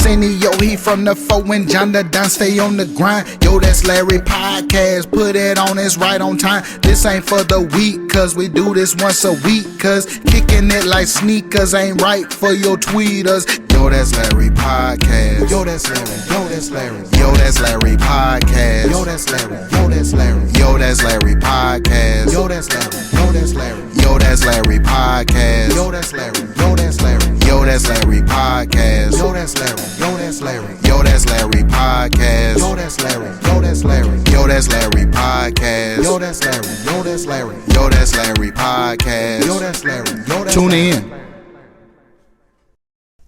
Arsenio, he from the foe and John the Don stay on the grind. Yo, that's Larry Podcast, put it on, it's right on time. This ain't for the week, cause we do this once a week. Cause kicking it like sneakers ain't right for your tweeters. Yo, that's Larry Podcast. Yo, that's Larry. Yo, that's Larry. Yo, that's Larry Podcast. Yo, that's Larry. Yo, that's Larry. Yo, that's Larry Podcast. Yo, that's Larry. Yo, that's Larry. Yo, that's Larry Podcast. Yo, that's Larry. Yo, that's Larry. Yo, that's Larry Podcast. Yo, that's Larry. Yo, that's Larry. Yo, that's Larry Podcast. Yo, that's Larry. Yo, that's Larry. Yo, that's Larry Podcast. Yo, that's Larry. Yo, that's Larry. Yo, that's Larry Podcast. Yo, that's Larry. Yo, that's Tune in.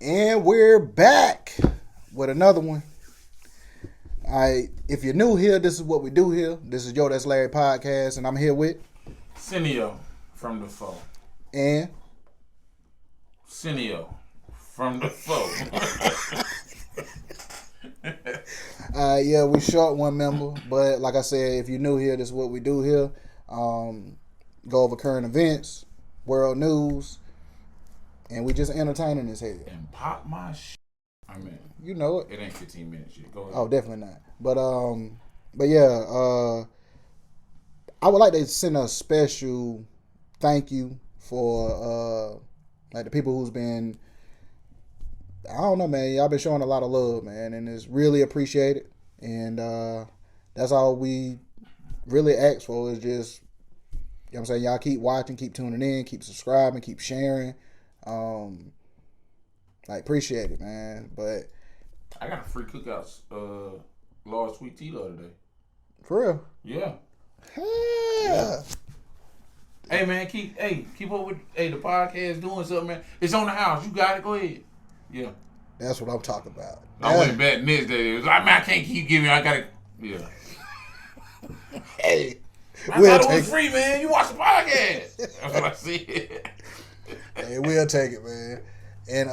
And we're back with another one. If you're new here, this is what we do here. This is Yo, That's Larry Podcast, and I'm here with Cineo from the foe. And Cineo from the foe. Yeah, we short one member, but like I said, if you're new here, this is what we do here. Go over current events, world news, and we just entertaining this head. And pop my shit. I mean, you know it. It ain't 15 minutes yet. Go ahead. Oh, definitely not. But yeah, I would like to send a special thank you for like the people who's been, I don't know, man, y'all been showing a lot of love, man, and it's really appreciated. And that's all we really ask for is just, you know what I'm saying, y'all keep watching, keep tuning in, keep subscribing, keep sharing. Like, appreciate it, man. But I got a free cookouts large sweet tea the other day. For real? Yeah. Yeah. Hey man, keep up with the podcast doing something, man. It's on the house. You got it. Go ahead. Yeah. That's what I'm talking about. I went back next day. It was like, man, I can't keep giving. I gotta. Yeah. Hey, I thought it was free, man. You watch the podcast. That's what I said. Hey, we'll take it, man. And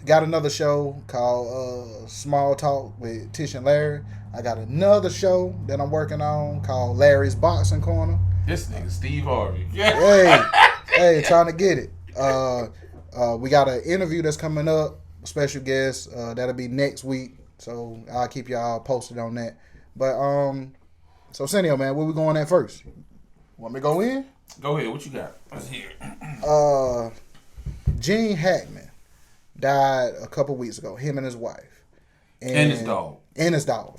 got another show called Small Talk with Tish and Larry. I got another show that I'm working on called Larry's Boxing Corner. This nigga Steve Harvey. Yeah. Hey, trying to get it. We got an interview that's coming up, special guest. That'll be next week. So I'll keep y'all posted on that. But so Cineo, man, where we going at first? Want me to go in? Go ahead. What you got? Let's hear it. Gene Hackman died a couple weeks ago. Him and his wife. And his dog.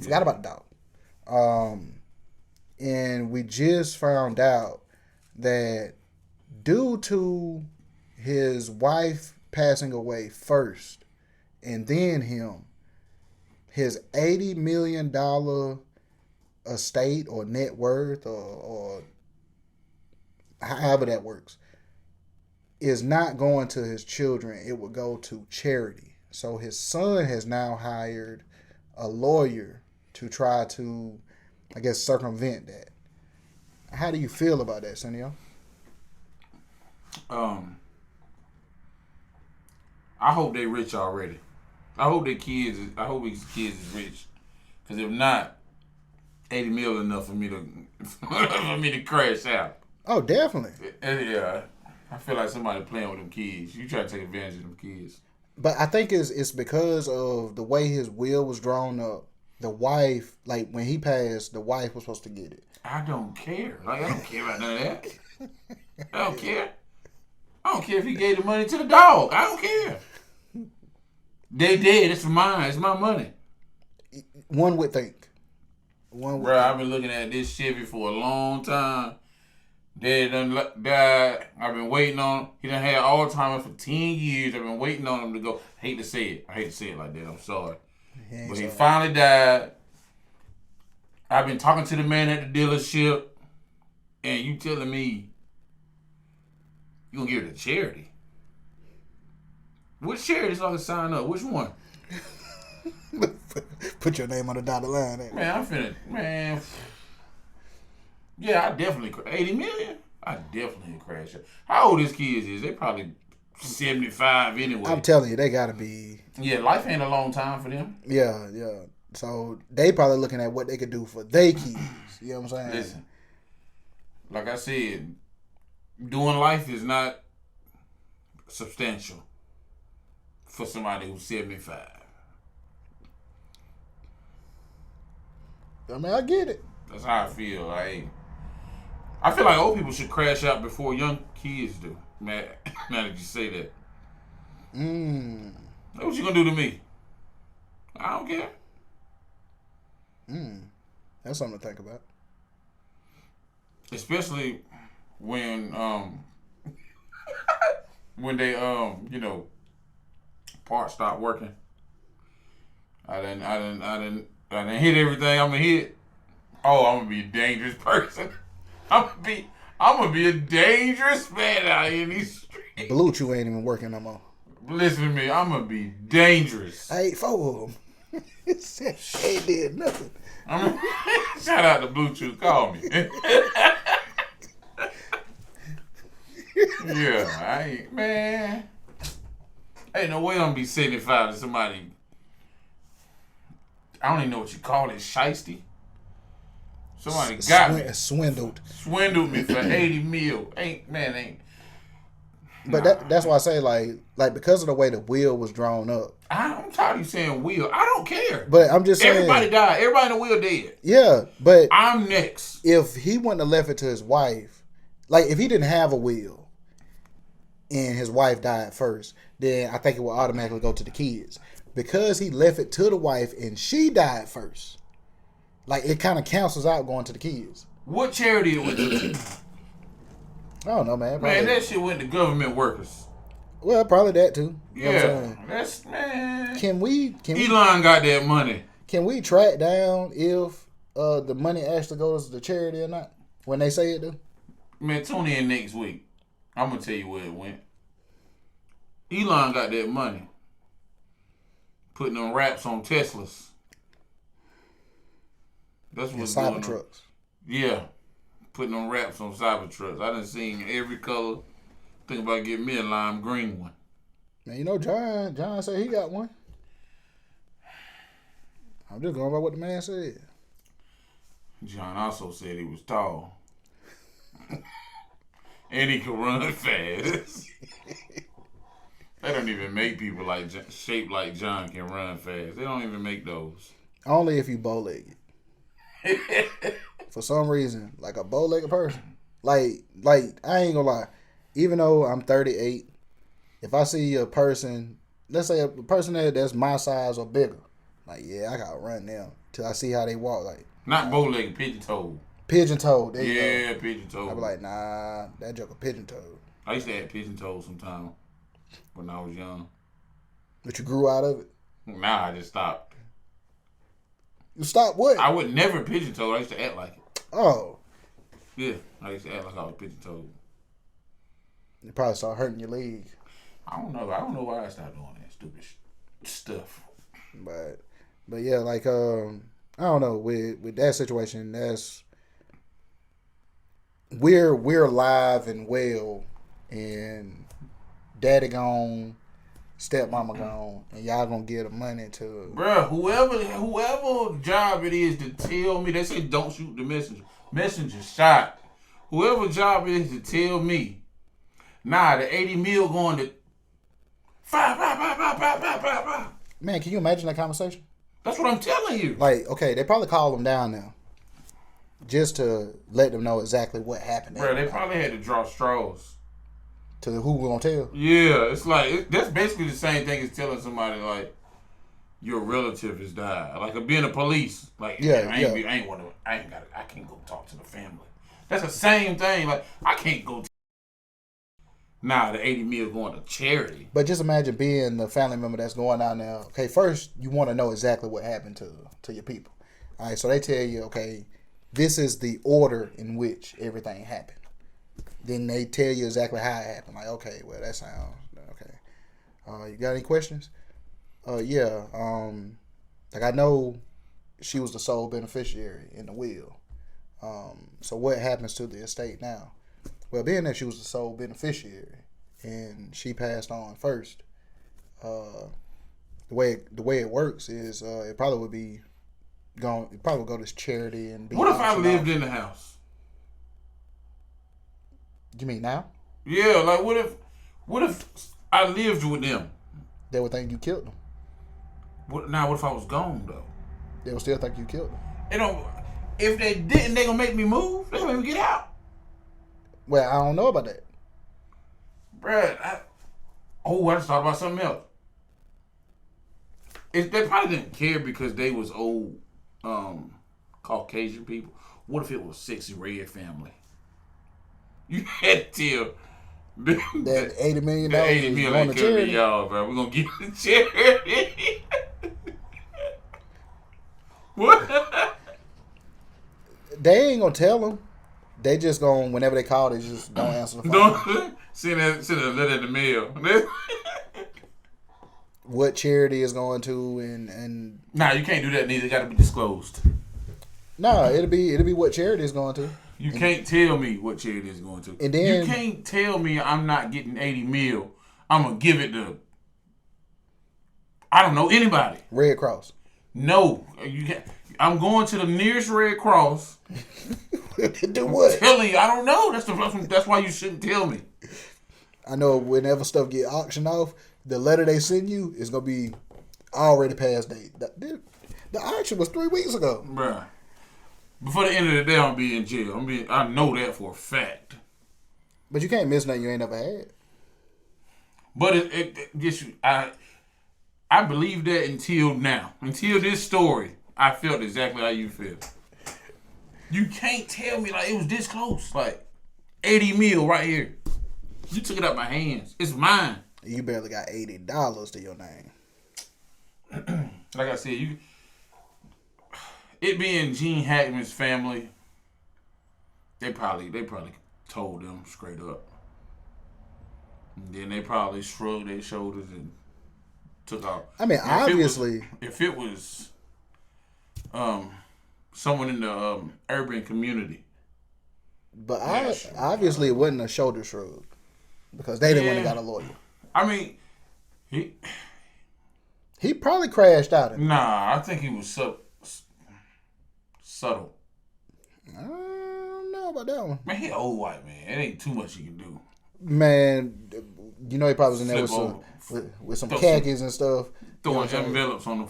Forgot about the dog. And we just found out that due to his wife passing away first and then him, his $80 million estate or net worth or however that works is not going to his children. It would go to charity. So his son has now hired a lawyer to try to, I guess, circumvent that. How do you feel about that, Cineo? I hope they rich already. I hope his kids is rich. Because if not, 80 mil enough for me to crash out. Oh, definitely. Yeah. I feel like somebody playing with them kids. You try to take advantage of them kids. But I think it's because of the way his will was drawn up. The wife, like when he passed, the wife was supposed to get it. I don't care. Like, I don't care about none of that. I don't care. I don't care if he gave the money to the dog. I don't care. They dead. It's mine. It's my money. One would think. Bro, I've been looking at this Chevy for a long time. Dad done died. I've been waiting on him. He done had Alzheimer's for 10 years. I've been waiting on him to go. I hate to say it like that. I'm sorry. But he finally died. I've been talking to the man at the dealership. And you telling me you gonna give it to charity? Which charity so I can sign up? Which one? Put your name on the dotted line. Man. Yeah, I definitely 80 million. I definitely crash it. How old his kids is? They probably 75 anyway. I'm telling you, they gotta be. Yeah, life ain't a long time for them. Yeah. So they probably looking at what they could do for their kids. You know what I'm saying? Listen, like I said, doing life is not substantial for somebody who's 75. I mean, I get it. That's how I feel. Like, I feel like old people should crash out before young kids do. Man, now that you say that. What you gonna do to me? I don't care. That's something to think about. Especially when when they parts stop working. I didn't hit everything I'm gonna hit. Oh, I'm gonna be a dangerous person. I'm gonna be a dangerous man out here in these streets. Blue Chew ain't even working no more. Listen to me, I'm gonna be dangerous. I ate 4 of them. Ain't did nothing. Shout out to Blue Chew. Call me. Yeah, ain't no way I'm gonna be 75 to somebody. I don't even know what you call it, shiesty. Somebody got me. Swindled Me for 80 mil. But that's why I say like because of the way the wheel was drawn up. I'm tired of you saying wheel. I don't care. But I'm just saying everybody died. Everybody in the wheel dead. Yeah, but I'm next. If he wouldn't have left it to his wife, like if he didn't have a will and his wife died first, then I think it would automatically go to the kids. Because he left it to the wife and she died first, like it kind of cancels out going to the kids. What charity it went to? I don't know, man. Man, that shit went to government workers. Well, probably that too. You yeah, that's man. Can we? Elon got that money. Can we track down if the money actually goes to the charity or not when they say it do? Man, tune in next week. I'm gonna tell you where it went. Elon got that money. Putting them wraps on Teslas. That's what's going on. Cybertrucks. Yeah. Putting them wraps on Cybertrucks. I done seen every color. Think about getting me a lime green one. Man, you know John said he got one. I'm just going by what the man said. John also said he was tall. And he could run fast. They don't even make people like shaped like John can run fast. They don't even make those. Only if you bow-legged. For some reason, like a bow-legged person. Like I ain't gonna lie. Even though I'm 38, if I see a person, let's say a person that's my size or bigger, like yeah, I gotta run them till I see how they walk. Like not bow-legged, pigeon-toed. Pigeon-toed. There you go. Yeah, pigeon-toed. I be like, nah, that joker pigeon-toed. I used to have pigeon-toed sometime when I was young. But you grew out of it? Nah, I just stopped. You stopped what? I would never pigeon-toed. I used to act like it. Oh. Yeah, I used to act like I was pigeon-toed. You probably started hurting your leg. I don't know. I don't know why I started doing that stupid stuff. But yeah, like I don't know, with that situation, we're alive and well, and daddy gone, stepmama gone, and y'all gonna give the money to bruh, whoever job it is to tell me, they say don't shoot the messenger. Messenger shot. Whoever job it is to tell me, nah, the 80 mil going to 5. Man, can you imagine that conversation? That's what I'm telling you. Like, okay, they probably call them down now just to let them know exactly what happened. Bro, they probably had to draw straws. To who we gonna tell? Yeah, it's like that's basically the same thing as telling somebody like your relative has died. Like being a police. Like I can't go talk to the family. That's the same thing. Like I can't go. Nah, the 80 mil going to charity. But just imagine being the family member that's going out now. Okay, first you want to know exactly what happened to your people. All right, so they tell you, okay, this is the order in which everything happened. Then they tell you exactly how it happened. Like, okay, well that sounds okay. You got any questions? Yeah. Like I know she was the sole beneficiary in the will. So what happens to the estate now? Well, being that she was the sole beneficiary and she passed on first, the way it works is it probably would be going. It probably would go to charity and be. What if I lived in the house? You mean now? Yeah, like what if I lived with them? They would think you killed them. What if I was gone though? They would still think you killed them. It don't. If they didn't, they gonna make me move. They gonna make me get out. Well, I don't know about that. Bruh, I just thought about something else. They probably didn't care because they was old Caucasian people. What if it was Sexy Red family? You had to tell that $80 million that $80 million going to charity. Y'all, bro. We're gonna give it to charity. What? They ain't gonna tell them. They just gonna, whenever they call, they just don't answer the phone. Don't send a letter in the mail. What charity is going to and Nah, you can't do that. Neither. It got to be disclosed. no, it'll be what charity is going to. You can't tell me what charity is going to. And then you can't tell me I'm not getting 80 mil. I'm gonna give it to I don't know anybody. Red Cross. No, you can't. I'm going to the nearest Red Cross. Do what? I'm telling you, I don't know. That's why you shouldn't tell me. I know whenever stuff get auctioned off, the letter they send you is gonna be already past date. The auction was 3 weeks ago, Bruh. Before the end of the day, I'm gonna be in jail. I know that for a fact. but you can't miss nothing you ain't never had. But it gets you. I believe that until now. Until this story, I felt exactly how you feel. You can't tell me like it was this close. Like 80 mil right here. You took it out my hands. It's mine. You barely got $80 to your name. Like I said, it being Gene Hackman's family, they probably told them straight up. And then they probably shrugged their shoulders and took off. I mean, obviously, if it was someone in the urban community, but obviously it wasn't a shoulder shrug because they didn't want to got a lawyer. I mean, he probably crashed out. I think he was subtle. I don't know about that one. Man, he old white man. It ain't too much he can do. Man, you know he probably was in there with some khakis and stuff. Throwing envelopes on the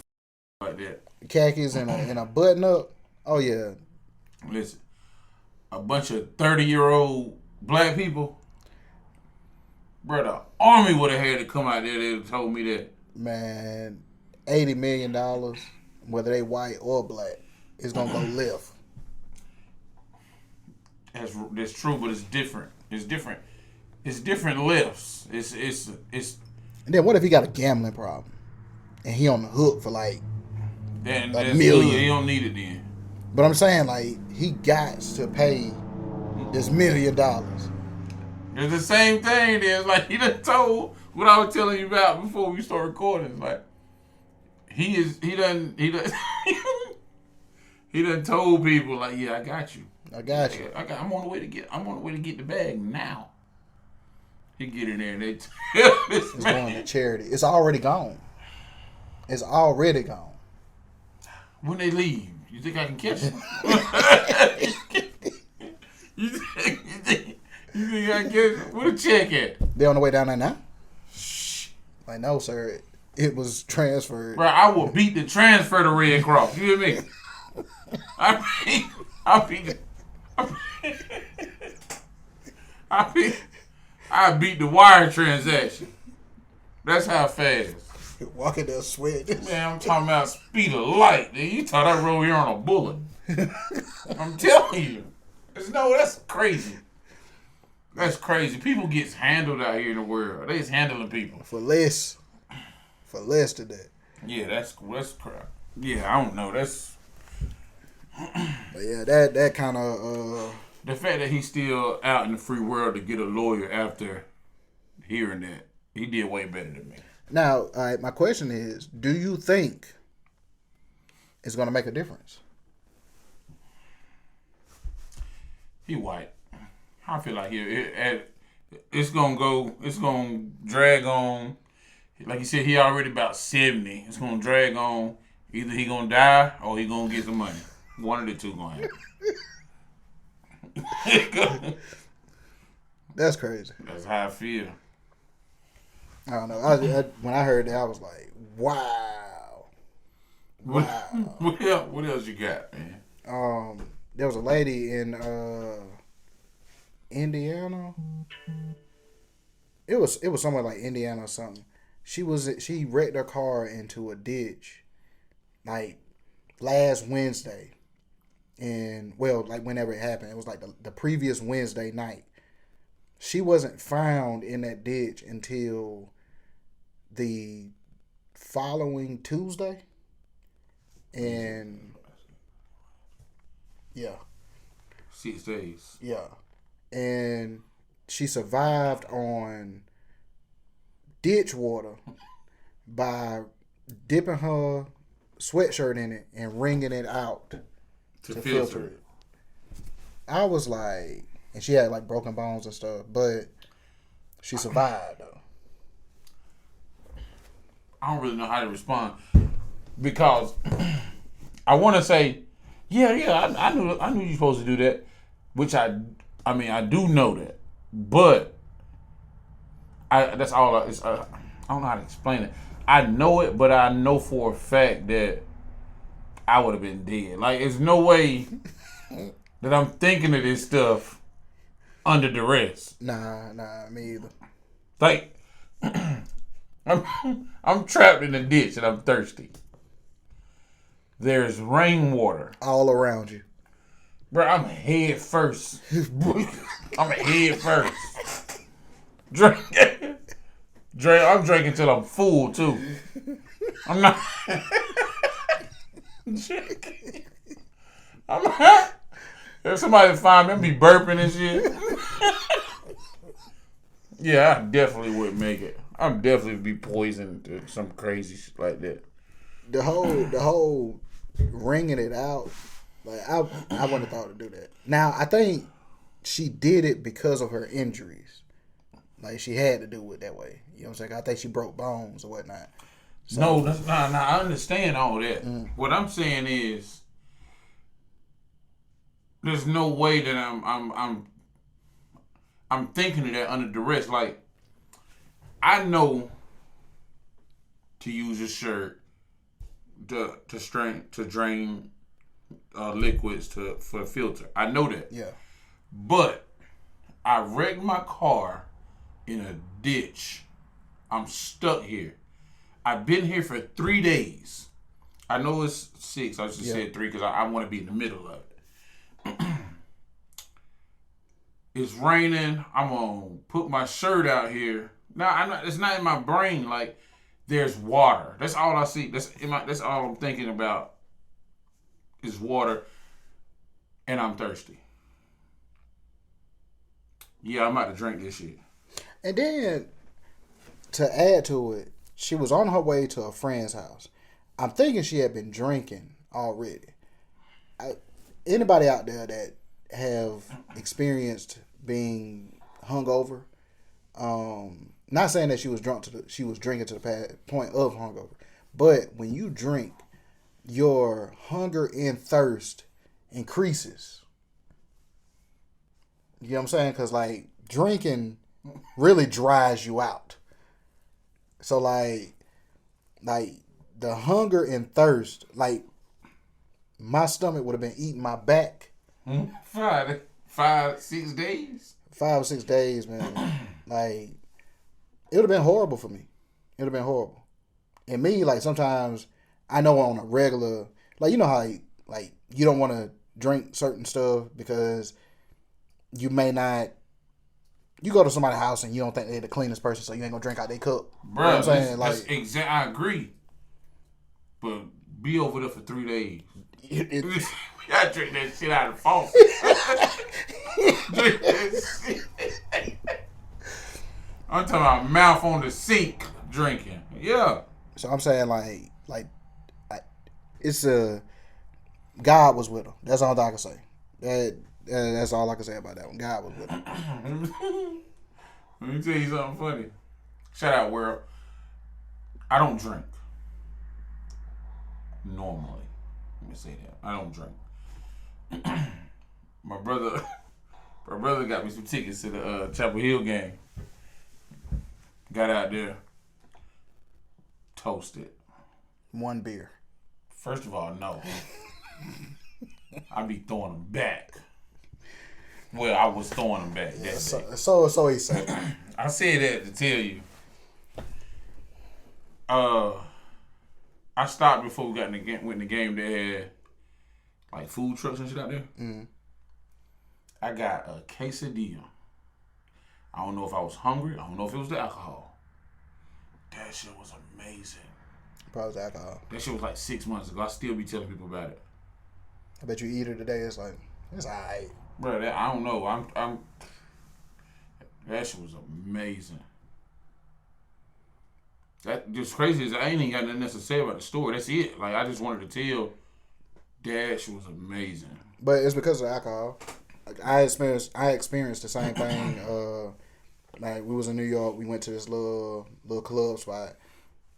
like that. Khakis and a button up. Oh yeah. Listen, a bunch of 30-year-old black people, bro, the army would have had to come out there. They would have told me that. Man, $80 million, whether they white or black, is gonna go left. That's true, but it's different. It's different. It's different lifts. It's. And then what if he got a gambling problem, and he on the hook for like then a million? He don't need it then. But I'm saying like he got to pay this $1 million. It's the same thing. Then like he done told what I was telling you about before we start recording. It's like he done he done told people like, yeah, I got you. I'm on the way to get the bag now. He get in there and they tell this It's man. going to charity. It's already gone. It's already gone. When they leave, you think I can catch them? you think I can catch them? Where the check at? They on the way down there now? Shh. Like, no, sir. It was transferred. Bro, I will beat the transfer to Red Cross. You hear me? I beat the wire transaction. That's how fast. Walking there sweating. Man, I'm talking about speed of light. Dude. You thought I rode here on a bullet. I'm telling you. That's crazy. That's crazy. People get handled out here in the world. They just handling people. For less than that. Yeah, that's crap. Yeah, I don't know. But yeah, that kind of the fact that he's still out in the free world to get a lawyer after hearing that, he did way better than me. Now, all right, my question is, do you think it's going to make a difference? He white. I feel like it's going to drag on. Like you said, he already about 70. It's going to drag on. Either he going to die or he going to get some money. One of the two going to happen. That's crazy. That's how I feel. I don't know. When I heard that, I was like, wow. What else you got, man? there was a lady in Indiana. It was somewhere like Indiana or something. She wrecked her car into a ditch like last Wednesday. And well, like whenever it happened, it was like the previous Wednesday night. She wasn't found in that ditch until the following Tuesday. And yeah. 6 days. Yeah. And she survived on ditch water by dipping her sweatshirt in it and wringing it out to filter it. I was like, and she had like broken bones and stuff, but she survived though. I don't really know how to respond because I want to say, I knew you were supposed to do that, which I do know that, but that's all. I don't know how to explain it. I know it, but I know for a fact that I would have been dead. Like, there's no way that I'm thinking of this stuff under duress. Nah, me either. Like, I'm trapped in a ditch and I'm thirsty. There's rainwater all around you. Bro, I'm head first. I'm head first. I'm drinking till I'm full too. I'm not. I'm not. If somebody find me, I'm be burping and shit. Yeah, I definitely wouldn't make it. I'm definitely be poisoned to some crazy shit like that. The whole wringing it out, like I wouldn't have thought to do that. Now I think she did it because of her injuries. Like she had to do it that way. You know what I'm saying? I think she broke bones or whatnot. So, no, that's not. I understand all that. What I'm saying is, there's no way that I'm thinking of that under duress. Like, I know to use a shirt to drain liquids for a filter. I know that. Yeah. But I wrecked my car in a ditch. I'm stuck here. I've been here for 3 days. I know it's 6. I just said 3 because I want to be in the middle of it. It's raining. I'm gonna put my shirt out here. Now it's not in my brain. Like, there's water. That's all I see. That's all I'm thinking about is water, and I'm thirsty. Yeah, I'm about to drink this shit. And then to add to it, she was on her way to a friend's house. I'm thinking she had been drinking already. Anybody out there that have experienced being hungover, not saying that she was she was drinking to the point of hungover, but when you drink, your hunger and thirst increases. You know what I'm saying? Because like drinking really dries you out. So like the hunger and thirst, like my stomach would have been eating my back. 5, 6 days. 5 or 6 days, man. Like it would have been horrible for me. It would have been horrible. And me, like sometimes I know on a regular, like you know how like you don't want to drink certain stuff because you may not. You go to somebody's house and you don't think they're the cleanest person, so you ain't gonna drink out their cup. Bro, you know what I'm saying? I agree. But be over there for 3 days. I drink that shit out of the phone. Drink that shit. I'm talking about mouth on the sink drinking. Yeah. So I'm saying like it's God was with her. That's all I can say. That's all I can say about that one. God was with her. Let me tell you something funny. Shout out, world. I don't drink. Normally. Let me say that. I don't drink. My brother got me some tickets to the Chapel Hill game. Got out there. Toasted. 1 beer. First of all, no. I be throwing them back. Well, I was throwing them back. Yeah, so he said. I said that to tell you. I stopped before we got in the game. Went in the game. They had like food trucks and shit out there. Mm-hmm. I got a quesadilla. I don't know if I was hungry. I don't know if it was the alcohol. That shit was amazing. Probably the alcohol. That shit was like 6 months ago. I still be telling people about it. I bet you eat it today. It's like it's alright. Bro, I don't know. I'm. That shit was amazing. That just crazy is I ain't even got nothing else to say about the story. That's it. Like I just wanted to tell. That shit was amazing. But it's because of the alcohol. Like I experienced the same thing. Like we was in New York. We went to this little club spot.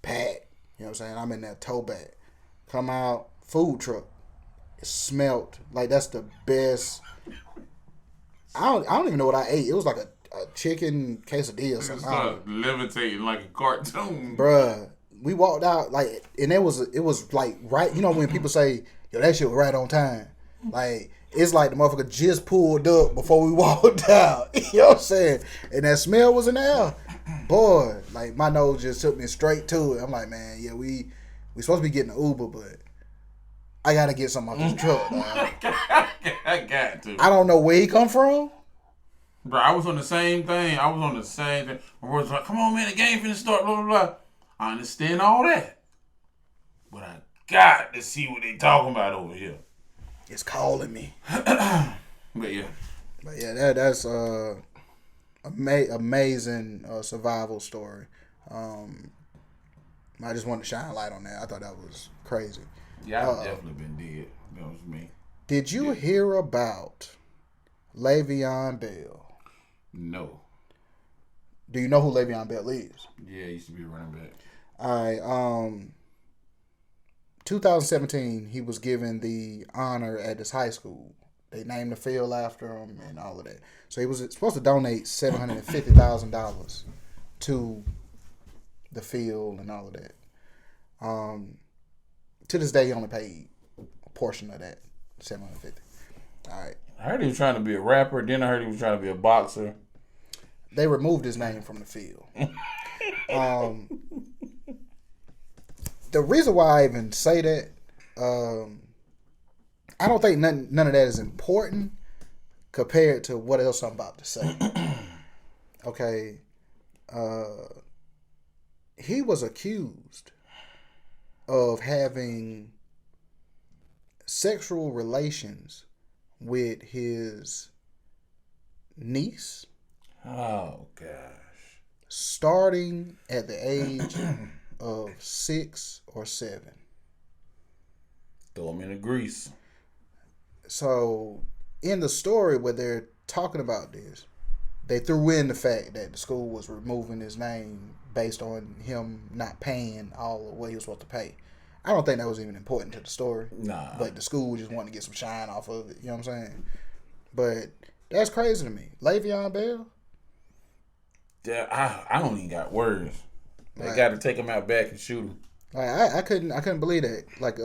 Packed. You know what I'm saying? I'm in that toe bag. Come out, food truck. It smelled like that's the best. I don't even know what I ate. It was like a chicken quesadilla or something. It started levitating like a cartoon. Bruh, we walked out like, and it was like right. You know when people say, "Yo, that shit was right on time." Like it's like the motherfucker just pulled up before we walked out. You know what I'm saying? And that smell was in the air. Boy, like my nose just took me straight to it. I'm like, man, yeah, we supposed to be getting an Uber, but I gotta get something off this truck. I got to. I don't know where he come from. Bro, I was on the same thing. I was like, come on, man, the game finna start, blah, blah, blah. I understand all that. But I got to see what they talking about over here. It's calling me. But yeah, that's amazing survival story. I just wanted to shine a light on that. I thought that was crazy. Yeah, I've definitely been dead. That was me. Did you hear about Le'Veon Bell? No. Do you know who Le'Veon Bell is? Yeah, he used to be a running back. All right. 2017, he was given the honor at his high school. They named the field after him and all of that. So he was supposed to donate $750,000 to the field and all of that. To this day, he only paid a portion of that, $750,000. All right. I heard he was trying to be a rapper. Then I heard he was trying to be a boxer. They removed his name from the field. The reason why I even say that, I don't think none of that is important compared to what else I'm about to say. Okay. He was accused of having sexual relations with his niece. Oh, gosh. Starting at the age of 6 or 7. Throw him in the grease. So, in the story where they're talking about this, they threw in the fact that the school was removing his name based on him not paying all of what he was supposed to pay. I don't think that was even important to the story. Nah. But the school just wanted to get some shine off of it. You know what I'm saying? But that's crazy to me. Le'Veon Bell? Yeah, I don't even got words. They got to take him out back and shoot him. Like I couldn't believe that. Like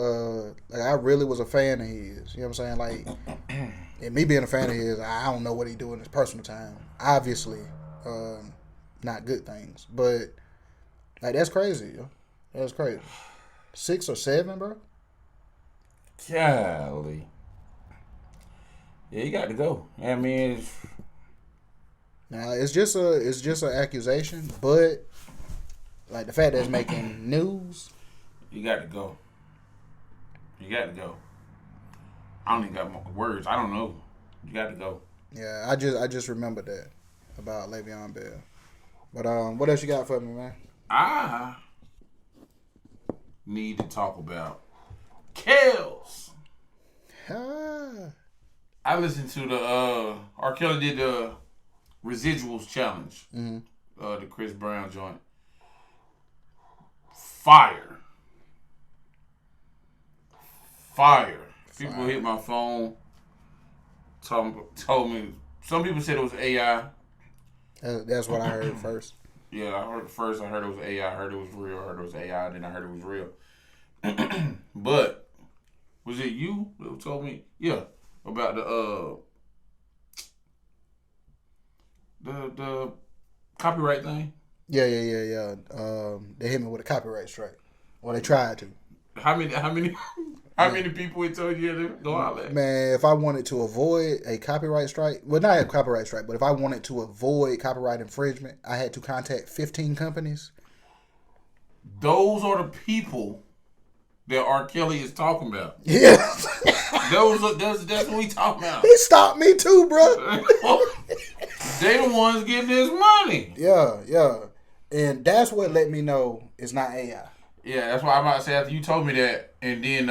I really was a fan of his. You know what I'm saying? Like, and me being a fan of his, I don't know what he do in his personal time. Obviously, not good things. But like that's crazy. Yo. That's crazy. 6 or 7, bro. Golly. Yeah, you got to go. I mean, now it's just an accusation, but like the fact that it's making news, you got to go. You got to go. I don't even got more words. I don't know. You got to go. Yeah, I just remembered that about Le'Veon Bell. But what else you got for me, man? I need to talk about Kels. I listened to the R. Kelly did the Residuals Challenge, the Chris Brown joint. Fire. People hit my phone, told me. Some people said it was AI. That's what I heard first. Yeah, I heard it was AI. I heard it was real. I heard it was AI. Then I heard it was real. But Was it you that told me? Yeah, about the copyright thing. Yeah. They hit me with a copyright strike. Well, they tried to. How many people it told you to go out there? Man, if I wanted to avoid a copyright strike, well, not a copyright strike, but if I wanted to avoid copyright infringement, I had to contact 15 companies. Those are the people that R. Kelly is talking about. Yeah. That's what we talking about. He stopped me too, bro. They the ones getting this money. Yeah. And that's what let me know it's not AI. Yeah, that's why I'm about to say after you told me that, and then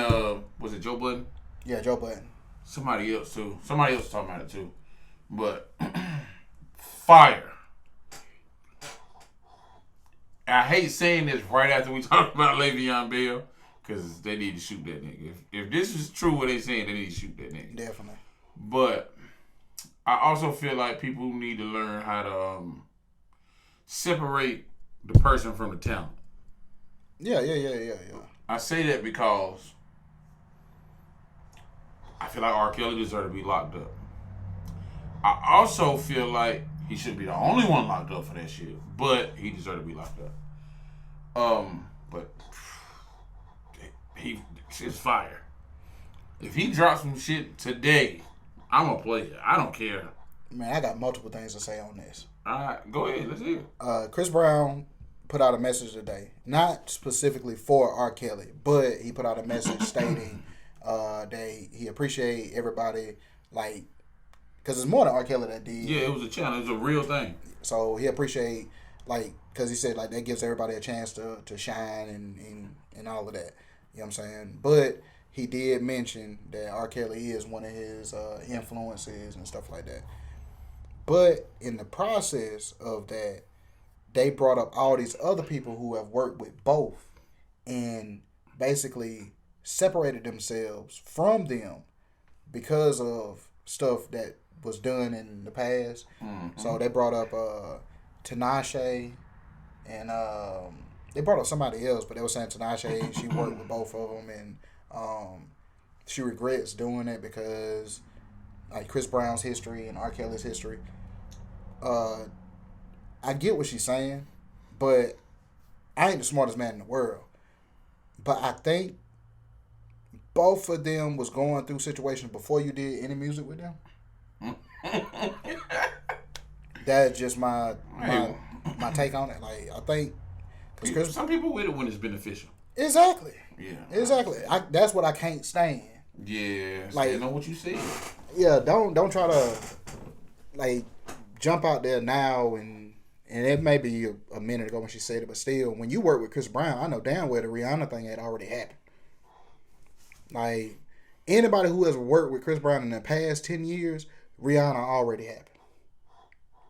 was it Joe Budden? Yeah, Joe Budden. Somebody else too. Somebody else was talking about it too. But fire. I hate saying this right after we talk about Le'Veon Bell, because they need to shoot that nigga. If this is true what they saying, they need to shoot that nigga. Definitely. But I also feel like people need to learn how to separate the person from the talent. Yeah. I say that because I feel like R. Kelly deserves to be locked up. I also feel like he shouldn't be the only one locked up for that shit, but he deserves to be locked up. But it's fire. If he drops some shit today, I'm gonna play it. I don't care. Man, I got multiple things to say on this. All right, go ahead. Let's hear it. Chris Brown put out a message today, not specifically for R. Kelly, but he put out a message stating that he appreciate everybody, like, because it's more than R. Kelly that did. Yeah, it was a challenge. It was a real thing. So he appreciate, like, because he said, like, that gives everybody a chance to shine and all of that. You know what I'm saying? But he did mention that R. Kelly is one of his influences and stuff like that. But in the process of that, they brought up all these other people who have worked with both and basically separated themselves from them because of stuff that was done in the past. Mm-hmm. So they brought up Tinashe and they brought up somebody else, but they were saying Tinashe, she worked with both of them, and she regrets doing it because, like, Chris Brown's history and R. Kelly's history. I get what she's saying, but I ain't the smartest man in the world. But I think both of them was going through situations before you did any music with them. That's just my take on it. Like, I think because some people with it when it's beneficial. Exactly. Yeah. Exactly. That's what I can't stand. Yeah. Like, stand on what you said. Yeah. Don't try to, like, jump out there now and it may be a minute ago when she said it, but still, when you work with Chris Brown, I know damn well the Rihanna thing had already happened. Like, anybody who has worked with Chris Brown in the past 10 years, Rihanna already happened.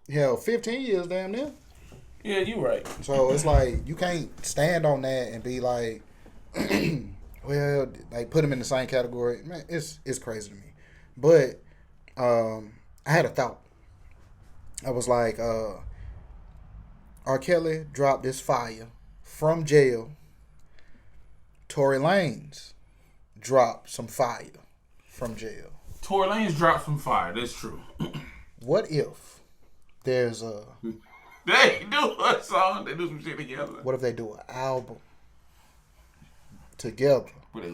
Hell, 15 years damn near. Yeah, you right. So it's like, you can't stand on that and be like, well, like, put them in the same category. Man, it's crazy to me. But I had a thought. I was like, R. Kelly dropped this fire from jail. Tory Lanez dropped some fire from jail. Tory Lanez dropped some fire. That's true. What if there's a... They do a song. They do some shit together. What if they do an album together? What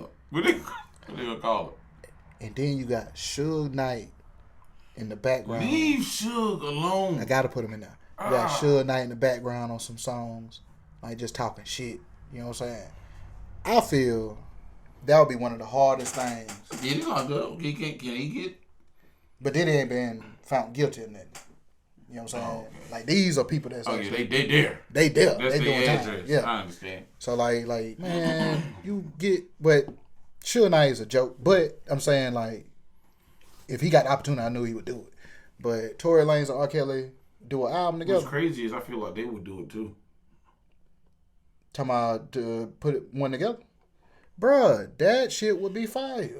they gonna call it? And then you got Suge Knight in the background. Leave Suge alone. I gotta put him in there. You got Suge Knight in the background on some songs, like just talking shit. You know what I'm saying? I feel that would be one of the hardest things. Yeah, he's not good. Can he get? But they ain't been found guilty of nothing. You know what I'm saying? Oh, okay. Like, these are people that's yeah, they there. They there. That's they their doing address. time. Yeah, I understand. So like man, you get, but Suge Knight is a joke. But I'm saying, like, if he got the opportunity, I knew he would do it. But Tory Lanez and R. Kelly do an album together. What's crazy is I feel like they would do it too. Talking about to put one together, bruh, that shit would be fire.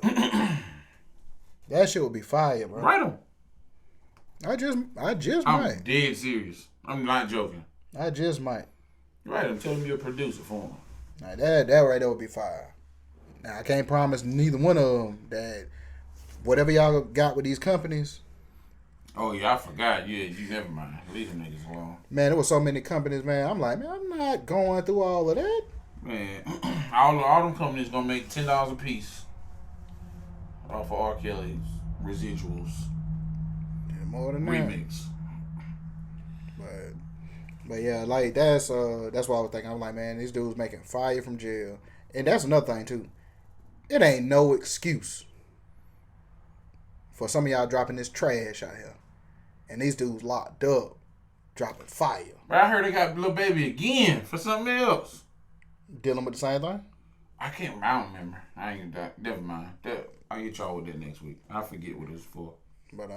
That shit would be fire, bro. Write them. I just I'm might. dead serious. I'm not joking. I just might. Write them. Tell them you're a producer for them. Now that right there would be fire. Now I can't promise neither one of them that whatever y'all got with these companies. Oh yeah, I forgot. Yeah, you never mind. Leave them niggas alone. Man, there was so many companies, man. I'm like, man, I'm not going through all of that. Man, all them companies gonna make $10 a piece off of R. Kelly's residuals Yeah, more than remix. That. But yeah, like that's what I was thinking. I'm like, man, these dudes making fire from jail, and that's another thing too. It ain't no excuse for some of y'all dropping this trash out here, and these dudes locked up, dropping fire. But I heard they got Lil Baby again for something else. Dealing with the same thing. I don't remember. I ain't that. Never mind. I'll get y'all with that next week. I forget what it was for. But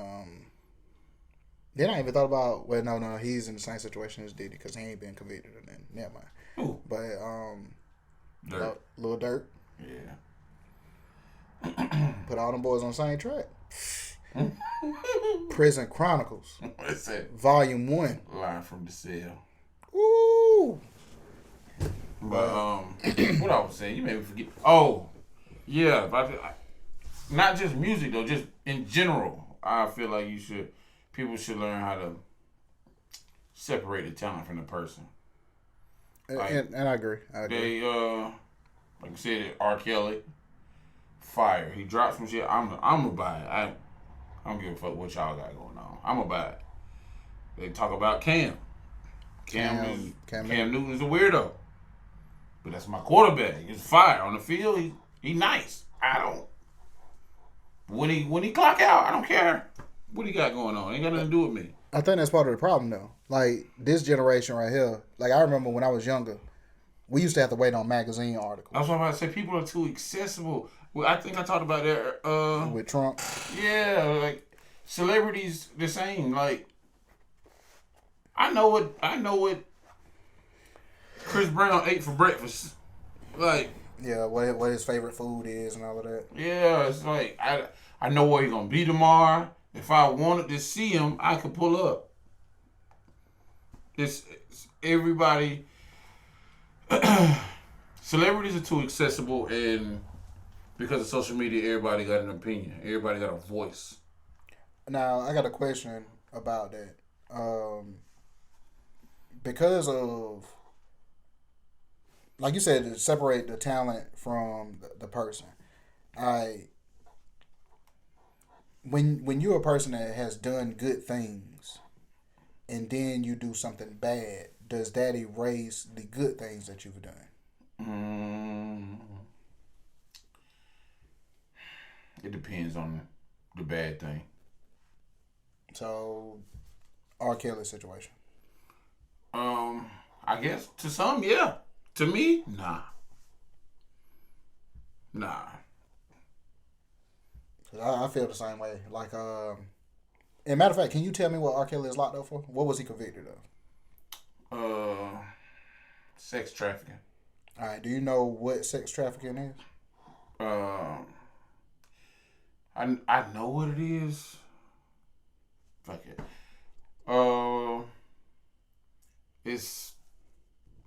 then I even thought about no, he's in the same situation as Diddy because he ain't been convicted or nothing. Never mind. Who? But Dirt. Lil Dirt. Yeah. Put all them boys on the same track. Prison Chronicles. What's that? Volume 1. Line from the cell. Ooh. But what I was saying, you made me forget. Oh, yeah. Not just music though, just in general. I feel like people should learn how to separate the talent from the person. Like, and I agree. They like I said, R. Kelly, fire. He dropped some shit. I'm gonna buy it. I don't give a fuck what y'all got going on. I'm gonna buy it. They talk about Cam. Cam Newton's a weirdo. But that's my quarterback. He's fire on the field. He nice. I don't. When he clock out, I don't care what he got going on. Ain't got nothing to do with me. I think that's part of the problem though. Like this generation right here. Like I remember when I was younger, we used to have to wait on magazine articles. That's what I'm about to say. People are too accessible. Well, I think I talked about that with Trump. Yeah, like celebrities the same. Like I know what Chris Brown ate for breakfast. Like yeah, what his favorite food is and all of that. Yeah, it's like I know where he's gonna be tomorrow. If I wanted to see him, I could pull up. It's everybody. Celebrities are too accessible, and because of social media, everybody got an opinion. Everybody got a voice. Now I got a question about that. Because of, like you said, to separate the talent from the person. When you're a person that has done good things, and then you do something bad, does that erase the good things that you've done? It depends on the bad thing. So, R. Kelly situation. I guess to some, yeah. To me, nah. I feel the same way. Like, and matter of fact, can you tell me what R. Kelly is locked up for? What was he convicted of? Sex trafficking. All right. Do you know what sex trafficking is? I know what it is. Fuck it. It's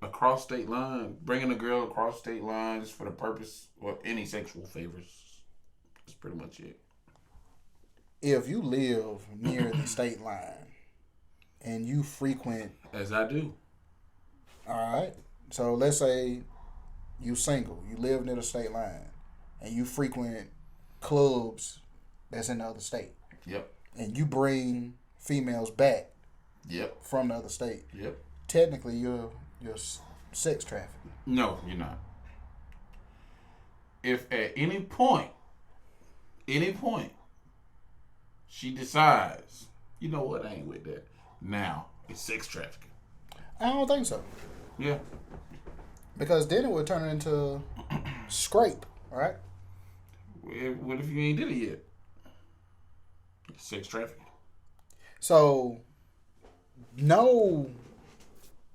across state line, bringing a girl across state lines for the purpose or any sexual favors. That's pretty much it. If you live near the state line and you frequent, as I do. All right. So let's say you single, you live near the state line, and you frequent clubs that's in the other state. Yep. And you bring females back. Yep. From the other state. Yep. Technically, you're sex trafficking. No, you're not. If at any point, she decides, you know what, I ain't with that. Now it's sex trafficking. I don't think so. Yeah. Because then it would turn into scrape, right? What if you ain't did it yet? It's sex trafficking. So,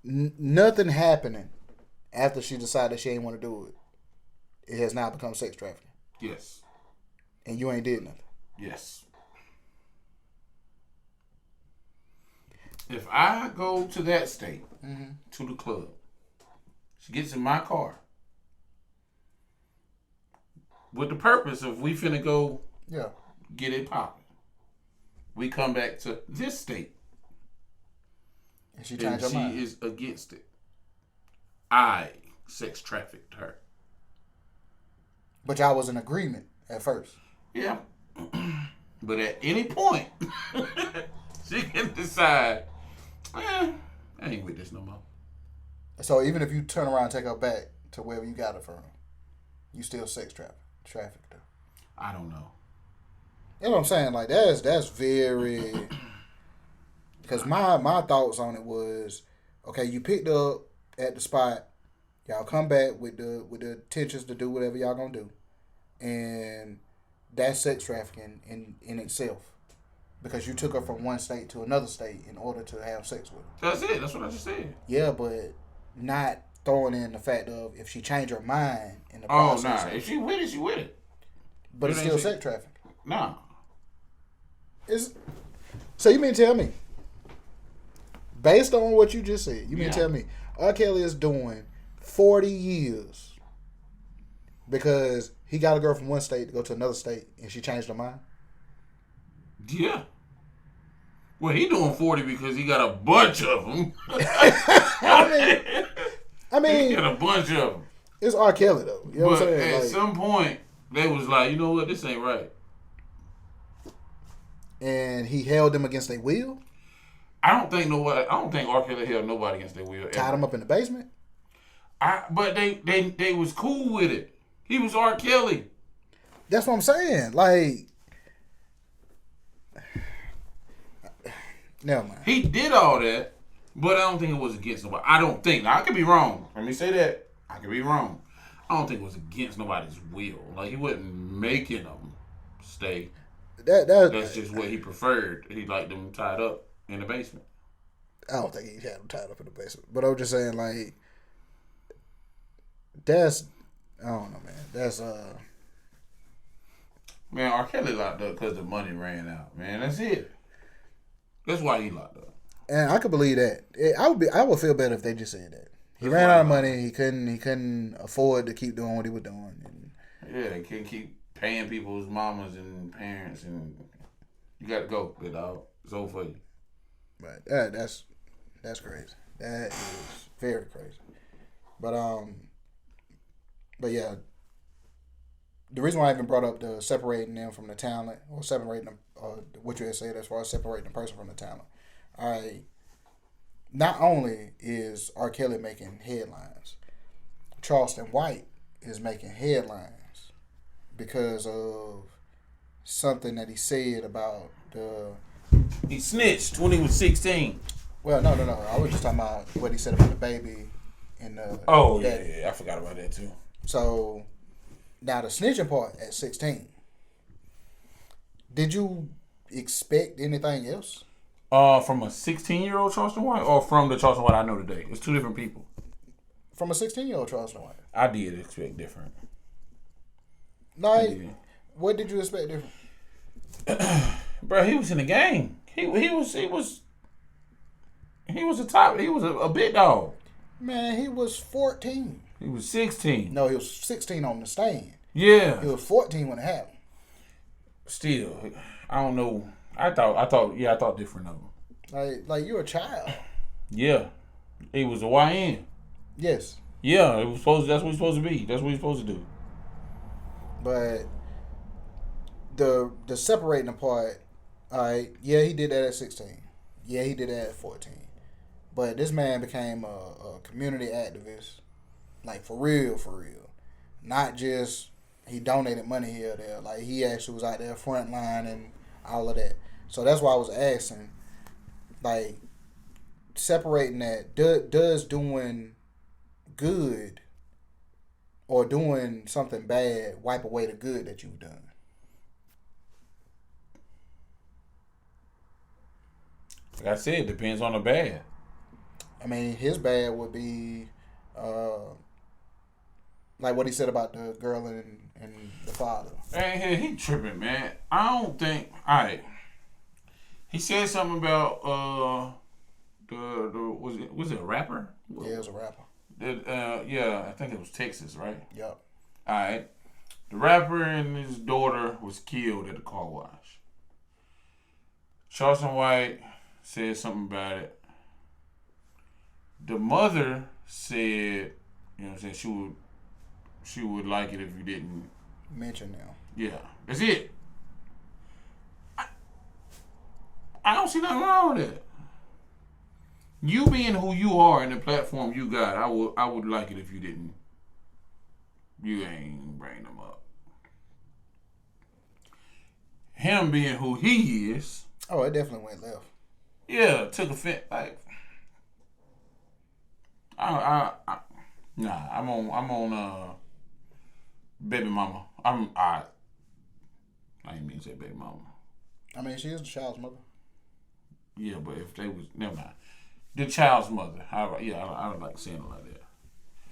nothing happening after she decided she ain't want to do it. It has now become sex trafficking. Yes. And you ain't did nothing. Yes. If I go to that state, to the club, she gets in my car, with the purpose of we finna go Yeah. get it popping. We come back to this state. And she changed her mind. She is against it. I sex trafficked her. But y'all was in agreement at first. Yeah. But at any point, she can decide, I ain't with this no more. So even if you turn around and take her back to wherever you got her from, you still sex trafficked her. I don't know. You know what I'm saying? Like that's very. Because my thoughts on it was, okay, you picked up at the spot, y'all come back with the intentions to do whatever y'all gonna do, and that's sex trafficking in itself, because you took her from one state to another state in order to have sex with her. That's it. That's what I just said. Yeah, but not throwing in the fact of if she changed her mind in the process. process. Oh, nah. If she with it, she with it. But it's still sex trafficking. Nah. So you mean tell me, based on what you just said, you mean tell me R. Kelly is doing 40 years because he got a girl from one state to go to another state and she changed her mind? Yeah. Well, he doing 40 because he got a bunch of them. I mean, he got a bunch of them. It's R. Kelly though. You know what I'm saying? At some point, they was like, you know what, this ain't right. And he held them against their will? I don't think R. Kelly held nobody against their will. Tied them up in the basement? But they was cool with it. He was R. Kelly. That's what I'm saying. Like, never mind. He did all that, but I don't think it was against nobody. I don't think. Now, I could be wrong. Let me say that. I could be wrong. I don't think it was against nobody's will. Like, he wasn't making them stay. That's just what he preferred. He liked them tied up in the basement. I don't think he had them tied up in the basement. But I'm just saying, like, that's, I don't know, man. That's, Man, R. Kelly locked up because the money ran out, man. That's it. That's why he locked up. And I could believe that. I would feel better if they just said that. He ran out of money. He couldn't afford to keep doing what he was doing. And yeah, he couldn't keep paying people's mamas and parents, and you got to go, good dog. It's over for you. But that's crazy. That is very crazy. But yeah, the reason why I even brought up the separating them from the talent, or separating them, what you had said as far as separating the person from the talent. Not only is R. Kelly making headlines, Charleston White is making headlines because of something that he said about the... He snitched when he was 16. Well, no. I was just talking about what he said about the baby and the... Oh, yeah. I forgot about that, too. So, now the snitching part at 16. Did you expect anything else? From a 16-year-old Charleston White, or from the Charleston White I know today? It's two different people. From a 16-year-old Charleston White. I did expect different. Like, what did you expect different? Bro, he was in the game. He was a big dog. Man, he was 14. He was 16. No, he was 16 on the stand. Yeah. He was 14 when it happened. Still, I don't know. I thought different of him. Like you're a child. Yeah. He was a YN. Yes. Yeah, that's what he's supposed to be. That's what he's supposed to do. But the separating apart, yeah, he did that at 16. Yeah, he did that at 14. But this man became a community activist, like for real. Not just he donated money here or there. Like he actually was out there front line and all of that. So that's why I was asking, like, separating that. Does doing good or doing something bad wipe away the good that you've done? Like I said, it depends on the bad. I mean, his bad would be, like what he said about the girl and the father. Man, he tripping, man. I don't think. All right. He said something about was it a rapper? Yeah, it was a rapper. Yeah, I think it was Texas, right? Yep. All right. The rapper and his daughter was killed at the car wash. Charleston White said something about it. The mother said, you know what I'm saying, she would like it if you didn't mention them. Yeah, that's it. I don't see nothing wrong with that. You being who you are and the platform you got, I would like it if you didn't. You ain't bring them up. Him being who he is. Oh, it definitely went left. Yeah, took offense. Like, I'm on baby mama. I didn't mean to say baby mama. I mean, she is the child's mother. Yeah, but if they was, never mind. The child's mother. I don't like saying it like that.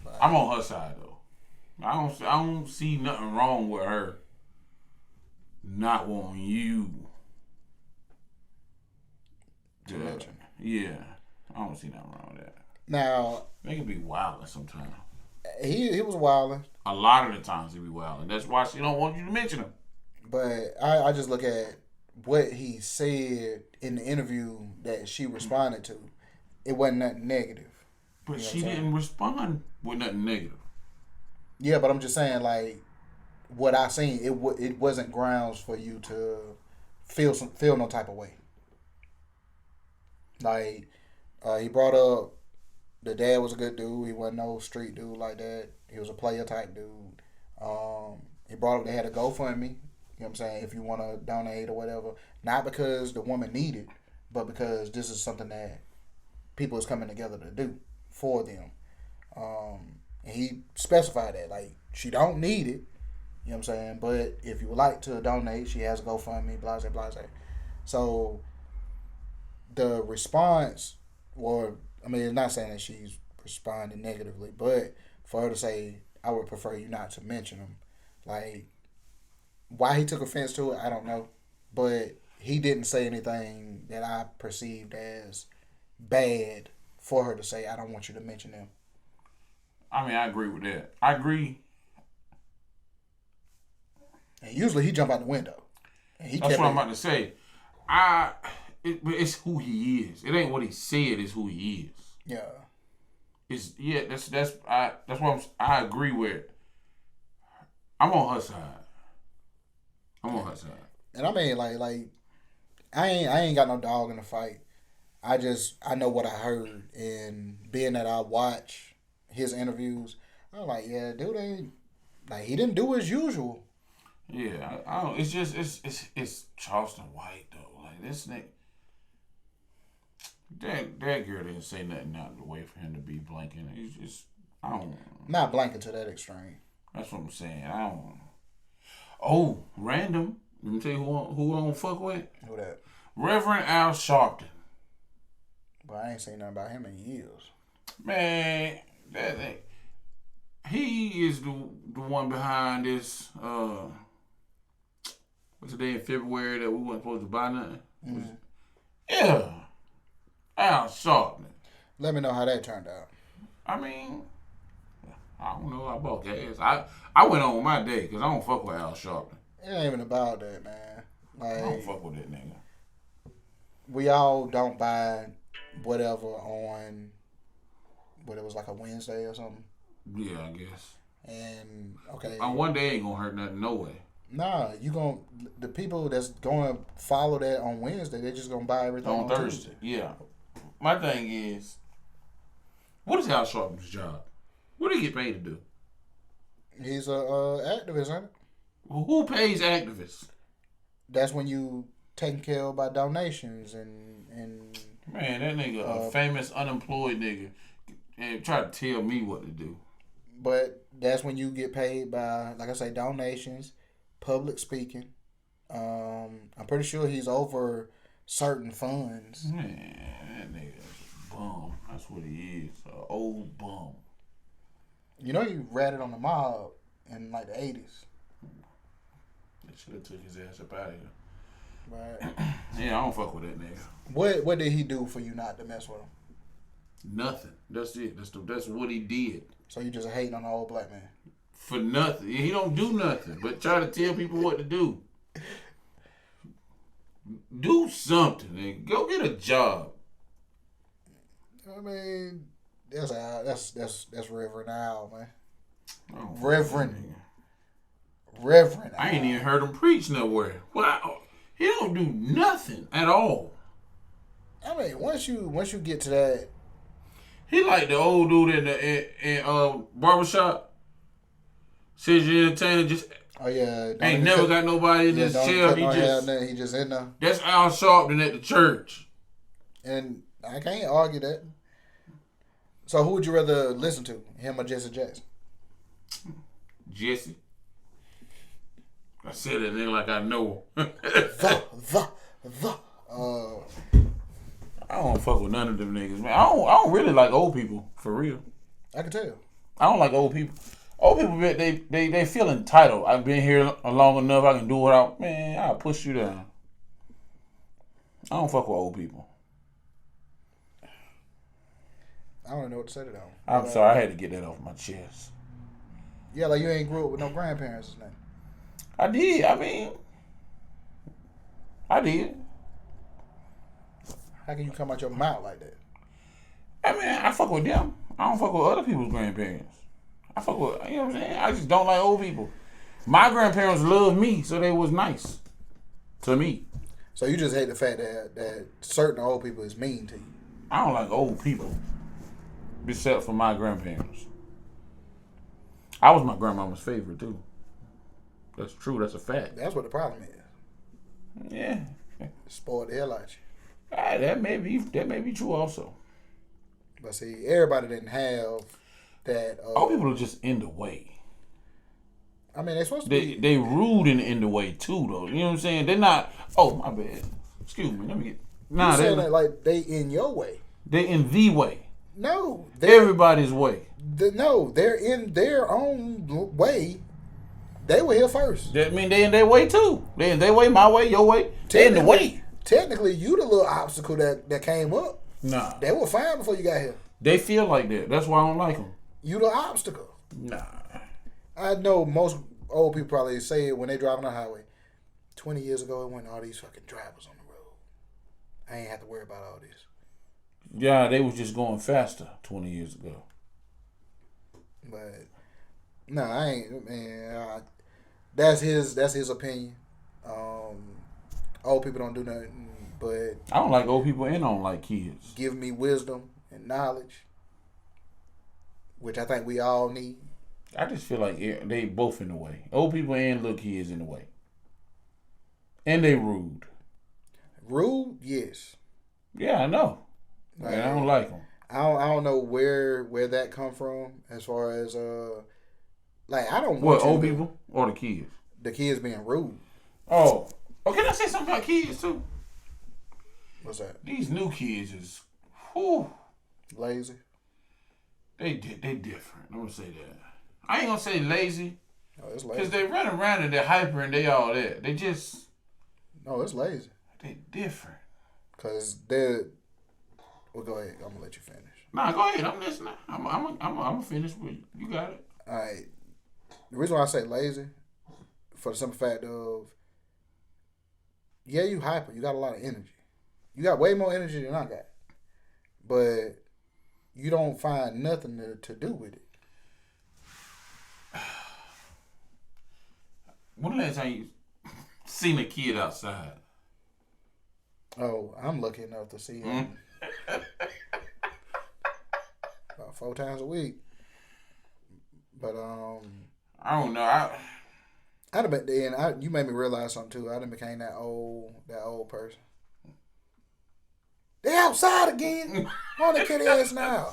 Right. I'm on her side though. I don't see nothing wrong with her not wanting you to mention. Yeah, I don't see nothing wrong with that. Now they can be wilding sometimes. He was wilding. A lot of the times he be wilding. That's why she don't want you to mention him. But I just look at what he said in the interview that she responded to. It wasn't nothing negative. But she didn't respond with nothing negative. Yeah, but I'm just saying, like, what I seen, it wasn't grounds for you to feel no type of way. Like, he brought up the dad was a good dude. He wasn't no street dude like that. He was a player type dude. He brought up they had a GoFundMe. You know what I'm saying? If you want to donate or whatever. Not because the woman needed, but because this is something that people is coming together to do for them. And he specified that. Like, she don't need it. You know what I'm saying? But if you would like to donate, she has a GoFundMe, blase, blase. So, the response, or, I mean, it's not saying that she's responding negatively, but for her to say, I would prefer you not to mention him. Like, why he took offense to it, I don't know. But he didn't say anything that I perceived as bad for her to say, I don't want you to mention him. I mean, I agree with that. I agree. And usually he jump out the window. And that's what I'm about to say. It's who he is. It ain't what he said. It's who he is. Yeah. That's what I agree with. I'm on her side. And I mean, like I ain't got no dog in the fight. I know what I heard, and being that I watch his interviews, I'm like, yeah, dude ain't like he didn't do as usual. Yeah, I don't. It's just it's Charleston White though. Like this nigga, that girl didn't say nothing out of the way for him to be blanking. It's just not blanking to that extreme. That's what I'm saying. I don't. Oh, random. Let me tell you who I don't fuck with. Who that? Reverend Al Sharpton. But I ain't seen nothing about him in years. Man, he is the one behind this. What's the day in February that we weren't supposed to buy nothing? Mm-hmm. Yeah, Al Sharpton. Let me know how that turned out. I mean, I don't know. I bought gas. I went on my day because I don't fuck with Al Sharpton. It ain't even about that, man. Like, I don't fuck with that nigga. We all don't buy whatever on what it was like a Wednesday or something. Yeah, I guess. And okay, on one day ain't gonna hurt nothing, no way. Nah, the people that's gonna follow that on Wednesday, they're just gonna buy everything on Thursday. Tuesday. Yeah. My thing is, what is Al Sharpton's job? What do he get paid to do? He's a activist, ain't it? Well, who pays activists? That's when you taken care of by donations and. Man, that nigga a famous unemployed nigga, and try to tell me what to do. But that's when you get paid by, like I say, donations, public speaking. I'm pretty sure he's over certain funds. Man, that nigga is a bum. That's what he is, an old bum. You know, he ratted on the mob in like the 80s. They should have took his ass up out of here. Right. Yeah, I don't fuck with that nigga. What did he do for you not to mess with him? Nothing. That's it. That's what he did. So you just hating on the old black man? for nothing. He don't do nothing but try to tell people what to do. Do something and go get a job. I mean, that's Reverend Al, man. Oh, Reverend. I ain't even heard him preach nowhere. Well, he don't do nothing at all. I mean, once you get to that, he like the old dude in barbershop. Says you entertainer, just ain't never got nobody in his chair. He just in there. That's Al Sharpton at the church. And I can't argue that. So who would you rather listen to, him or Jesse Jackson? Jesse. I said that nigga like I know. I don't fuck with none of them niggas, man. I don't really like old people, for real. I can tell. I don't like old people. Old people, they feel entitled. I've been here long enough. I can do without. Man, I'll push you down. I don't fuck with old people. I don't know what to say to them. I'm sorry. I had to get that off my chest. Yeah, like you ain't grew up with no grandparents, isn't it? I did. I mean, I did. How can you come out your mouth like that? I mean, I fuck with them. I don't fuck with other people's grandparents. I fuck with, you know what I'm saying? I just don't like old people. My grandparents loved me, so they was nice to me. So you just hate the fact that certain old people is mean to you. I don't like old people, except for my grandparents. I was my grandmama's favorite, too. That's true. That's a fact. That's what the problem is. Yeah. Spoiled the hell out you. That may be true also. But see, everybody didn't have that. All people are just in the way. I mean, they're supposed to be. They rude in the way too, though. You know what I'm saying? They're not. Oh, my bad. Excuse me. Let me get. Nah, you saying that like they in your way. They in the way. No, everybody's way. No, they're in their own way. They were here first. That mean they in their way too. They in their way, my way, your way. They in the way. Technically, you the little obstacle that came up. Nah. They were fine before you got here. They feel like that. That's why I don't like them. You the obstacle. Nah. I know most old people probably say it when they drive on the highway. 20 years ago, it went all these fucking drivers on the road. I ain't have to worry about all this. Yeah, they was just going faster 20 years ago. But no, I ain't. Man, that's his opinion. Old people don't do nothing, but I don't like old people and I don't like kids. Give me wisdom and knowledge, which I think we all need. I just feel like they both in the way. Old people and little kids in the way, and they rude. Rude, yes. Yeah, I know. Like, I don't like them. I don't know where that come from as far as like I don't want old people or the kids. The kids being rude. Oh, can I say something about kids too? What's that? These new kids is, whew, lazy. They different. I'm gonna say that. I ain't gonna say lazy. No, it's lazy. Cause they run around and they're hyper and they all that. They just. No, it's lazy. They different. Cause they're. Well, go ahead. I'm gonna let you finish. Nah, go ahead. I'm listening. I'm gonna finish with you. You got it. All right. The reason why I say lazy, for the simple fact of, yeah, you hyper. You got a lot of energy. You got way more energy than I got. But you don't find nothing to do with it. When the last time you seen a kid outside? Oh, I'm lucky enough to see him about 4 times a week. But I don't know. I'd have been then. You made me realize something too. I done became that old person. They outside again. On the kid ass now.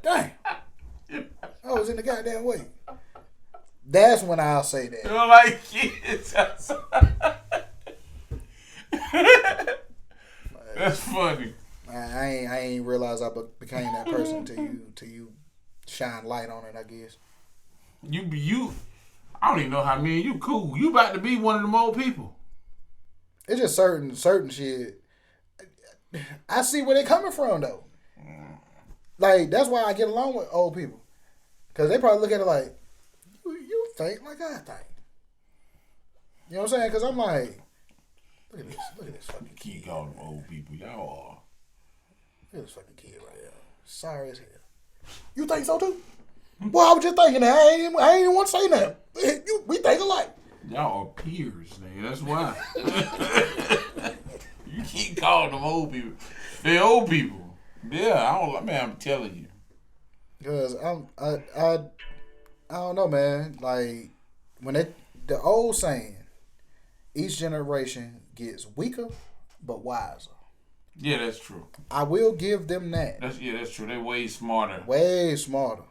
Damn. I was in the goddamn way. That's when I'll say that. You don't like kids outside. That's funny. I ain't realized I became that person until you shine light on it, I guess. You I don't even know how me and you cool. You about to be one of them old people. It's just certain shit. I see where they coming from though. Like that's why I get along with old people, cause they probably look at it like, you think like I think. You know what I'm saying? Because I'm like, look at this fucking kid. Keep calling them old people. Y'all are. Look at this fucking kid right here. Sorry as hell. You think so too? Well, I was just thinking that. I ain't even want to say that. We think alike. Y'all are peers, nigga. That's why. You keep calling them old people. They old people. Yeah, I'm telling you. Because I don't know, man. Like when the old saying, each generation gets weaker but wiser. Yeah, that's true. I will give them that. That's true. They're way smarter. Way smarter.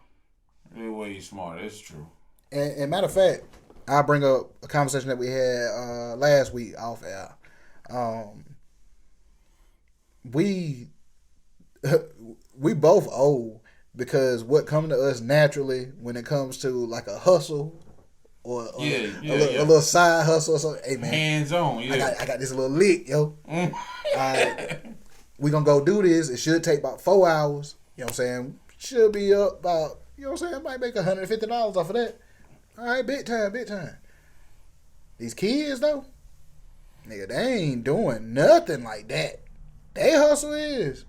They're way smarter. That's true. And matter of fact, I'll bring up a conversation that we had last week off air. We both old because what comes to us naturally when it comes to like a hustle or a little side hustle or something. Hey man, hands on. Yeah, I got this little lick, yo. We gonna go do this. It should take about 4 hours. You know what I'm saying? Should be up about, you know what I'm saying? Might make $150 off of that. All right, big time. These kids though, nigga, they ain't doing nothing like that. They hustle is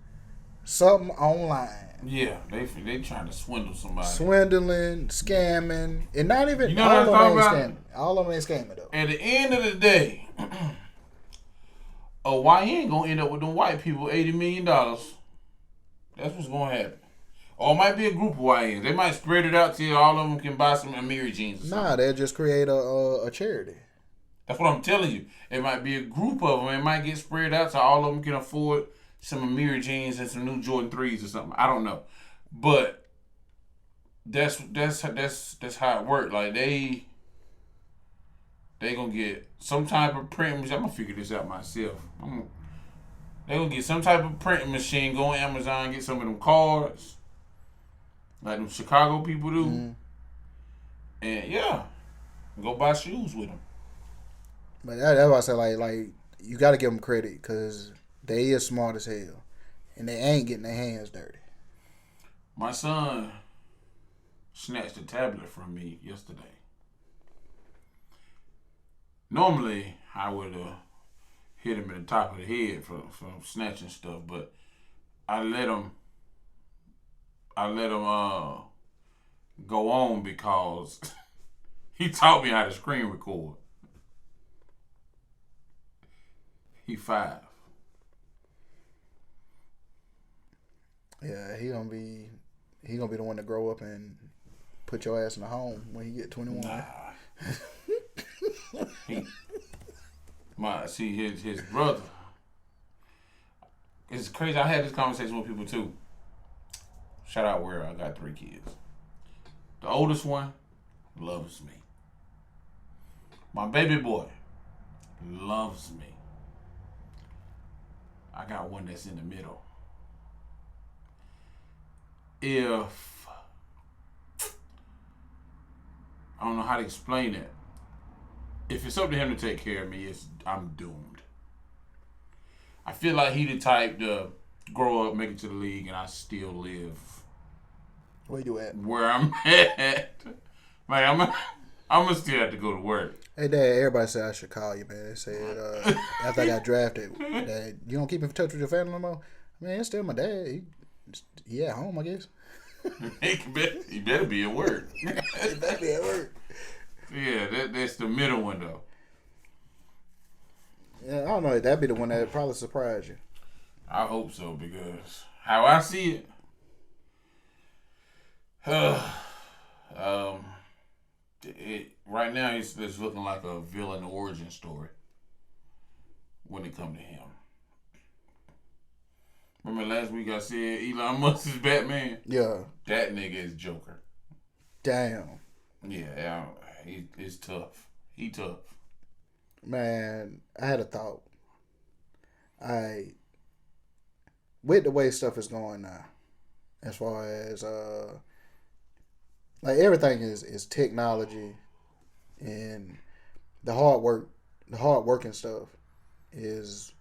something online. Yeah, they trying to swindle somebody. Swindling, scamming, and not even you know all of them ain't scamming. All of them ain't scamming though. At the end of the day, a YN gonna end up with them white people $80 million. That's what's gonna happen. Or it might be a group of YNs. They might spread it out till all of them can buy some Amiri jeans. Nah, they'll just create a charity. That's what I'm telling you. It might be a group of them. It might get spread out so all of them can afford some Amiri jeans and some new Jordan 3s or something. I don't know. But that's how it works. Like they gonna get some type of print machine. I'm gonna figure this out myself. They gonna get some type of printing machine, go on Amazon, get some of them cards. Like them Chicago people do. Mm-hmm. And yeah. Go buy shoes with them. But that's why I say like you got to give them credit because they is smart as hell, and they ain't getting their hands dirty. My son snatched a tablet from me yesterday. Normally I would have hit him in the top of the head for snatching stuff, but I let him go on because he taught me how to screen record. He 5. Yeah, he gonna be the one to grow up and put your ass in a home when he get 21. Nah. His brother. It's crazy. I had this conversation with people too. Shout out where I got 3 kids. The oldest one loves me. My baby boy loves me. I got one that's in the middle. If I don't know how to explain it. If it's up to him to take care of me, I'm doomed. I feel like he the type to grow up, make it to the league, and I still live. Where you at? Where I'm at. Like I'm gonna still have to go to work. Hey Dad, everybody said I should call you, man. They said after I got drafted, that you don't keep in touch with your family no more. Man, it's still my dad. He at home, I guess. He better be at work. He better be at work. Yeah, that's the middle one though. Yeah, I don't know. That'd be the one that probably surprised you. I hope so because how I see it, right now it's looking like a villain origin story when it come to him. Remember last week I said Elon Musk is Batman? Yeah. That nigga is Joker. Damn. Yeah, he's tough. He tough. Man, I had a thought. With the way stuff is going now, as far as like everything is technology, and the hard working stuff is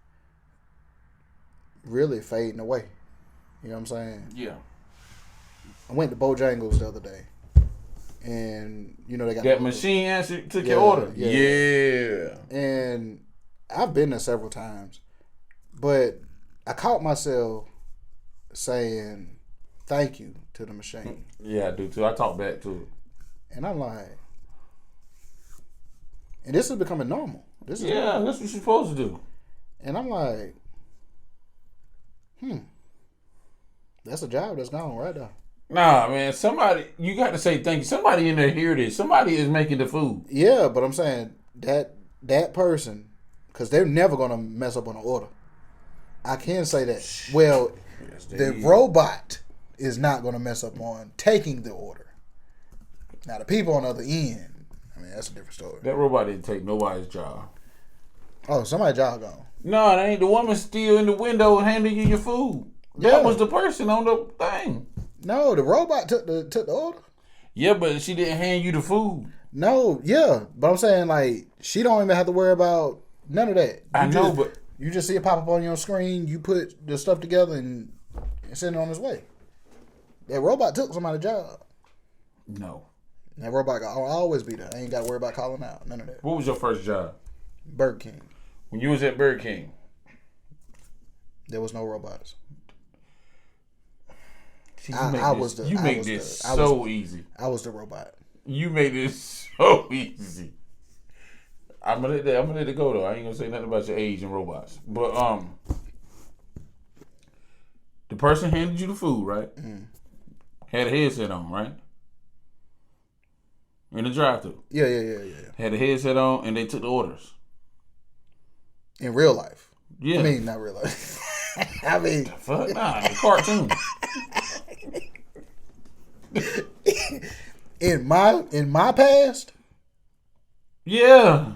really fading away. You know what I'm saying? Yeah. I went to Bojangles the other day, and you know they got that machine took your order. Yeah. And I've been there several times, but I caught myself saying thank you to the machine. Yeah, I do too. I talk back to it. And I'm like, and this is becoming normal. That's what you're supposed to do. And I'm like, that's a job that's gone right there. Nah, man. You got to say thank you. Somebody in there hear this. Somebody is making the food. Yeah, but I'm saying that person, because they're never going to mess up on an order. I can say that. Well, the robot is not going to mess up on taking the order. Now, the people on the other end, I mean, that's a different story. That robot didn't take nobody's job. Oh, somebody's job gone. No, it ain't. The woman still in the window handing you your food. That was the person on the thing. No, the robot took the order. Yeah, but she didn't hand you the food. No, yeah, but I'm saying like she don't even have to worry about none of that. But you just see it pop up on your screen. You put the stuff together and send it on its way. That robot took somebody's job. No, that robot will always be there. I ain't got to worry about calling out. None of that. What was your first job? Burger King. When you was at Burger King, there was no robots. See, you make this so easy. I was the robot. You made this so easy. I'm gonna let it go though. I ain't gonna say nothing about your age and robots. But the person handed you the food, right? Mm. Had a headset on, right? In the drive-thru. Yeah. Had a headset on, and they took the orders. In real life. Yeah. I mean, not real life. I mean, fuck, nah, the cartoon. In my past, yeah,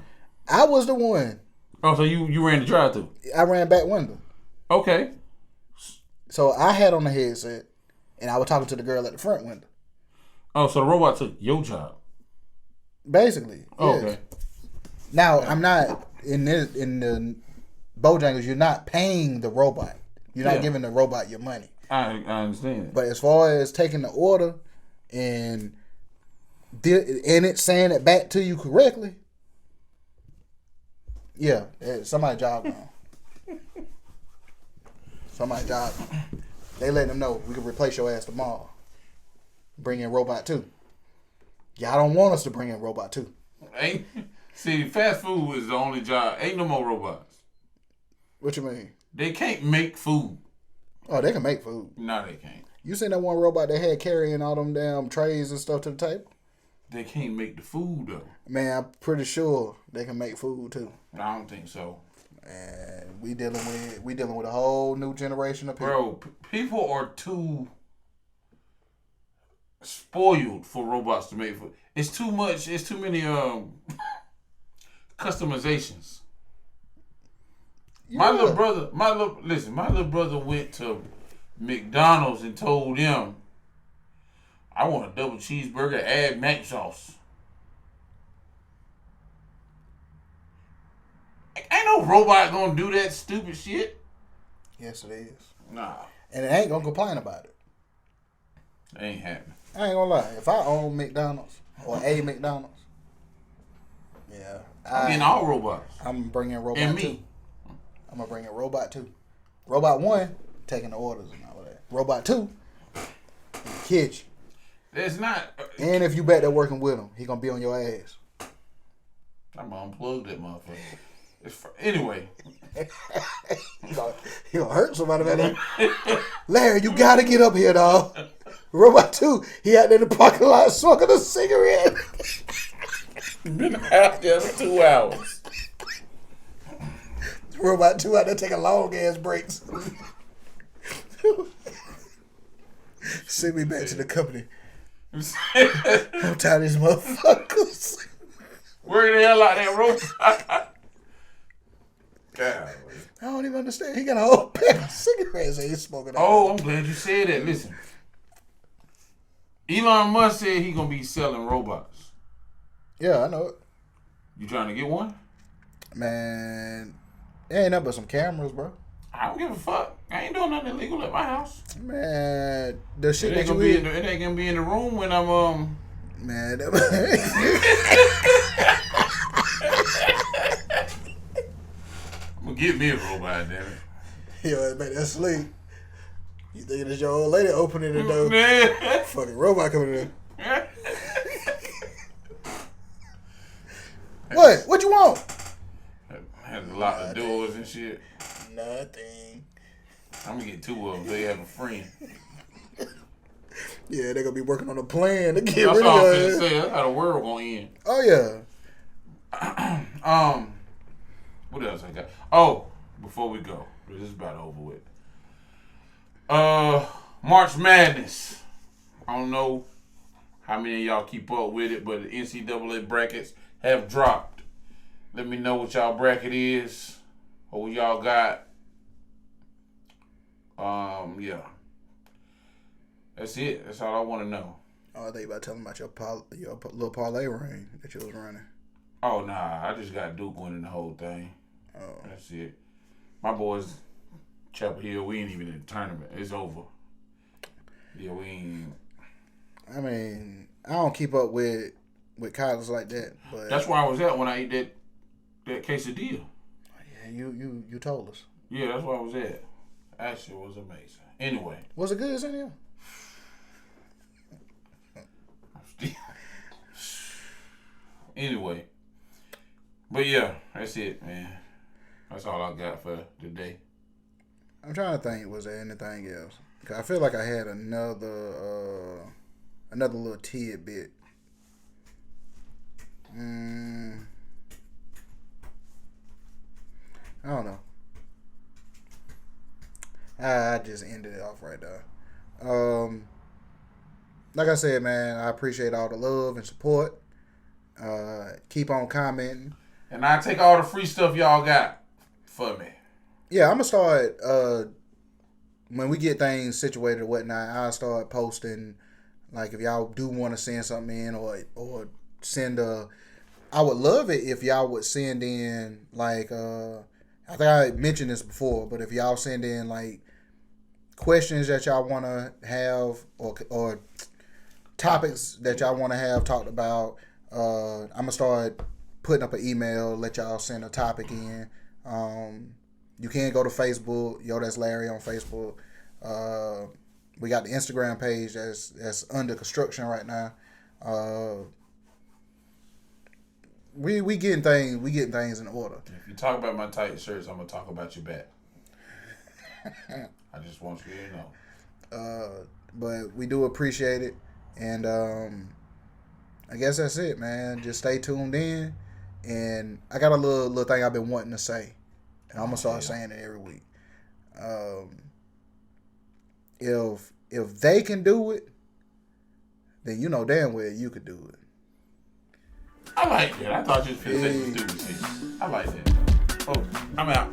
I was the one. Oh, so you ran the drive-thru? I ran back window. Okay. So I had on the headset, and I was talking to the girl at the front window. Oh, so the robot took your job? Basically. Oh, yes. okay. Now I'm not in the Bojangles. You're not paying the robot. You're not giving the robot your money. I understand. But as far as taking the order and it saying it back to you correctly, yeah, somebody's job gone. Somebody's job gone. They let them know we can replace your ass tomorrow. Bring in Robot 2. Y'all don't want us to bring in Robot 2. See, fast food is the only job. Ain't no more robots. What you mean? They can't make food. Oh, they can make food. No, they can't. You seen that one robot that had carrying all them damn trays and stuff to the table? They can't make the food though. Man, I'm pretty sure they can make food too. I don't think so. And we dealing with a whole new generation of people. Bro, people are too spoiled for robots to make food. It's too much. It's too many customizations. Yeah. My little brother went to McDonald's and told them, I want a double cheeseburger, add mac sauce. Ain't no robot gonna do that stupid shit. Yes, it is. Nah. And it ain't gonna complain about it. It ain't happening. I ain't gonna lie. If I own McDonald's or a McDonald's, yeah. I'm getting all robots. I'm bringing Robot and 2. Me. I'm gonna bring in Robot 2. Robot 1, taking the orders and all of that. Robot 2, in the kitchen. It's not. And if you back there working with him, he gonna be on your ass. I'm gonna unplug that motherfucker. Anyway. He gonna hurt somebody back there. Larry, you gotta get up here, dog. Robot 2, he out there in the parking lot smoking a cigarette. Been out there for 2 hours. Robot 2 out there taking long ass breaks. Send me back to the company. I'm tired of these motherfuckers. Where the hell out that robot? God. I don't even understand. He got a whole pack of cigarettes and he's smoking. Oh, I'm glad you said that. Listen. Elon Musk said he gonna be selling robots. Yeah, I know it. You trying to get one? Man, it ain't nothing but some cameras, bro. I don't give a fuck. I ain't doing nothing illegal at my house. Man, the shit it ain't that gonna be in the room when I'm Man, I'm gonna get me a robot, damn it. yo, man, that's sleep. You thinking it's your old lady opening the door? Man. Fucking robot coming in. What? What you want? Had a lot of doors and shit. Nothing. I'm gonna get 2 of them. They have a friend. Yeah, they're gonna be working on a plan to get That's rid all I'm of finna it. say. That's how the world gonna end. Oh yeah. What else I got? Oh, before we go, this is about over with. March Madness. I don't know how many of y'all keep up with it, but the NCAA brackets have dropped. Let me know what y'all bracket is, or what y'all got. Yeah. That's it. That's all I want to know. Oh, I think you about telling about your little parlay ring that you was running. Oh, nah. I just got Duke winning the whole thing. Oh. That's it. My boys, Chapel Hill, we ain't even in the tournament. It's over. Yeah, we ain't. I mean, I don't keep up with college like that, but That's where I was at when I ate that quesadilla. yeah, you told us. Yeah, that's where I was at. Actually, it was amazing. Anyway. Was it good, Sandy? Anyway. But yeah, that's it, man. That's all I got for today. I'm trying to think. Was there anything else? Cause I feel like I had another little tidbit. I don't know. I just ended it off right there. Like I said, man, I appreciate all the love and support. Keep on commenting. And I take all the free stuff y'all got for me. Yeah, I'm gonna start when we get things situated or whatnot. I'll start posting, like, if y'all do want to send something in or send a. I would love it if y'all would send in, like, I think I mentioned this before, but if y'all send in, like, questions that y'all want to have or topics that y'all want to have talked about, I'm gonna start putting up an email, let y'all send a topic in. You can go to Facebook. Yo, that's Larry on Facebook. We got the Instagram page that's under construction right now. We getting things in order. If you talk about my tight shirts, I'm gonna talk about your back. I just want you to know. But we do appreciate it, and I guess that's it, man. Just stay tuned in, and I got a little thing I've been wanting to say, and I'm gonna start saying it every week. If they can do it, then you know damn well you could do it. I like that. I thought you was finna say some stupid shit. I like that. Oh, I'm out.